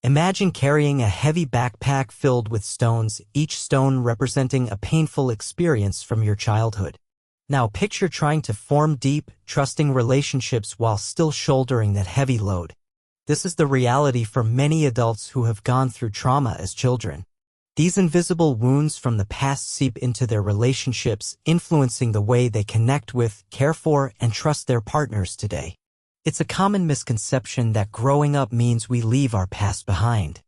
Imagine carrying a heavy backpack filled with stones, each stone representing a painful experience from your childhood. Now picture trying to form deep, trusting relationships while still shouldering that heavy load. This is the reality for many adults who have gone through trauma as children. These invisible wounds from the past seep into their relationships, influencing the way they connect with, care for, and trust their partners today. It's a common misconception that growing up means we leave our past behind.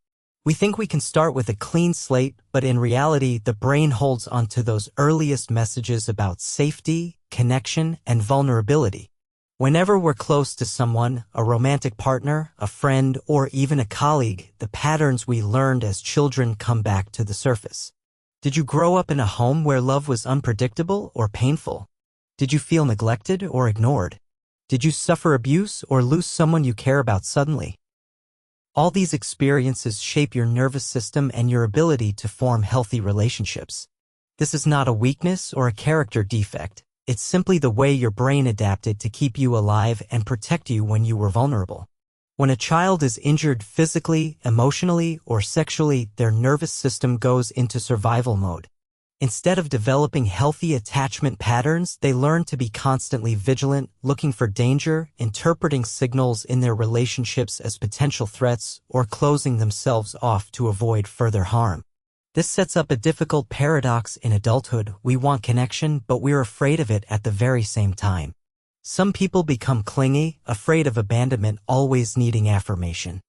We think we can start with a clean slate, but in reality, the brain holds onto those earliest messages about safety, connection, and vulnerability. Whenever we're close to someone, a romantic partner, a friend, or even a colleague, the patterns we learned as children come back to the surface. Did you grow up in a home where love was unpredictable or painful? Did you feel neglected or ignored? Did you suffer abuse or lose someone you care about suddenly? All these experiences shape your nervous system and your ability to form healthy relationships. This is not a weakness or a character defect. It's simply the way your brain adapted to keep you alive and protect you when you were vulnerable. When a child is injured physically, emotionally, or sexually, their nervous system goes into survival mode. Instead of developing healthy attachment patterns, they learn to be constantly vigilant, looking for danger, interpreting signals in their relationships as potential threats, or closing themselves off to avoid further harm. This sets up a difficult paradox in adulthood. We want connection, but we're afraid of it at the very same time. Some people become clingy, afraid of abandonment, always needing affirmation.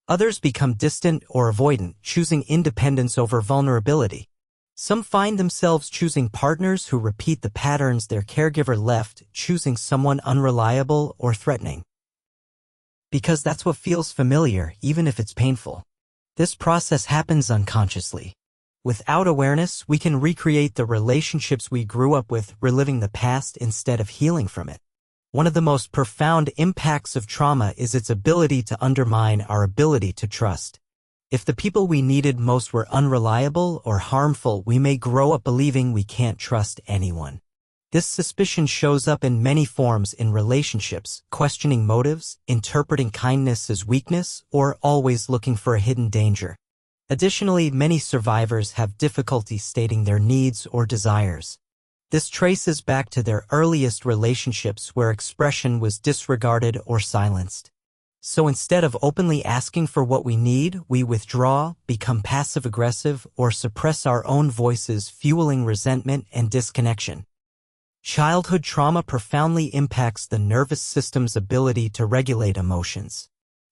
Others become distant or avoidant, choosing independence over vulnerability. Some find themselves choosing partners who repeat the patterns their caregiver left, choosing someone unreliable or threatening. Because that's what feels familiar, even if it's painful. This process happens unconsciously. Without awareness, we can recreate the relationships we grew up with, reliving the past instead of healing from it. One of the most profound impacts of trauma is its ability to undermine our ability to trust. If the people we needed most were unreliable or harmful, we may grow up believing we can't trust anyone. This suspicion shows up in many forms in relationships, questioning motives, interpreting kindness as weakness, or always looking for a hidden danger. Additionally, many survivors have difficulty stating their needs or desires. This traces back to their earliest relationships where expression was disregarded or silenced. So instead of openly asking for what we need, we withdraw, become passive-aggressive, or suppress our own voices, fueling resentment and disconnection. Childhood trauma profoundly impacts the nervous system's ability to regulate emotions.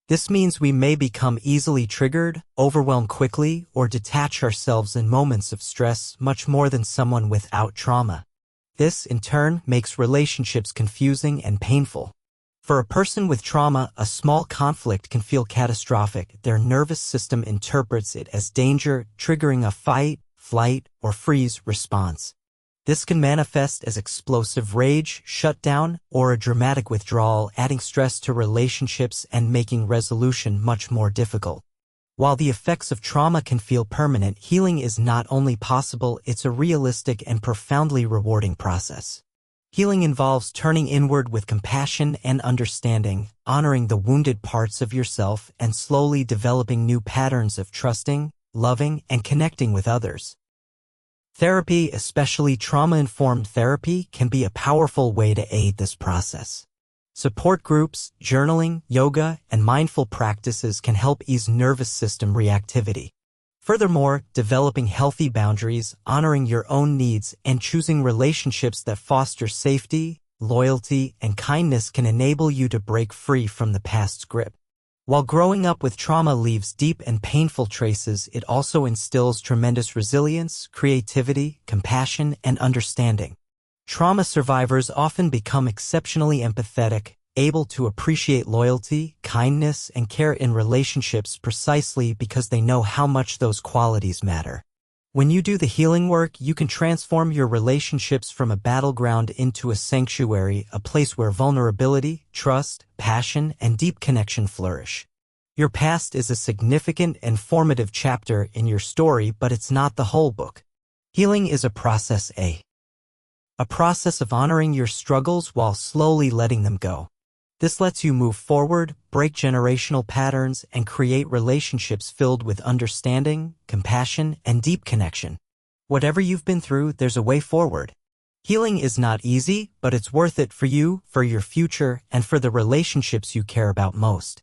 This means we may become easily triggered, overwhelmed quickly, or detach ourselves in moments of stress much more than someone without trauma. This, in turn, makes relationships confusing and painful. For a person with trauma, a small conflict can feel catastrophic. Their nervous system interprets it as danger, triggering a fight, flight, or freeze response. This can manifest as explosive rage, shutdown, or a dramatic withdrawal, adding stress to relationships and making resolution much more difficult. While the effects of trauma can feel permanent, healing is not only possible, it's a realistic and profoundly rewarding process. Healing involves turning inward with compassion and understanding, honoring the wounded parts of yourself, and slowly developing new patterns of trusting, loving, and connecting with others. Therapy, especially trauma-informed therapy, can be a powerful way to aid this process. Support groups, journaling, yoga, and mindful practices can help ease nervous system reactivity. Furthermore, developing healthy boundaries, honoring your own needs, and choosing relationships that foster safety, loyalty, and kindness can enable you to break free from the past's grip. While growing up with trauma leaves deep and painful traces, it also instills tremendous resilience, creativity, compassion, and understanding. Trauma survivors often become exceptionally empathetic, able to appreciate loyalty, kindness, and care in relationships precisely because they know how much those qualities matter. When you do the healing work, you can transform your relationships from a battleground into a sanctuary, a place where vulnerability, trust, passion, and deep connection flourish. Your past is a significant and formative chapter in your story, but it's not the whole book. Healing is a process, a process of honoring your struggles while slowly letting them go. This lets you move forward, break generational patterns, and create relationships filled with understanding, compassion, and deep connection. Whatever you've been through, there's a way forward. Healing is not easy, but it's worth it for you, for your future, and for the relationships you care about most.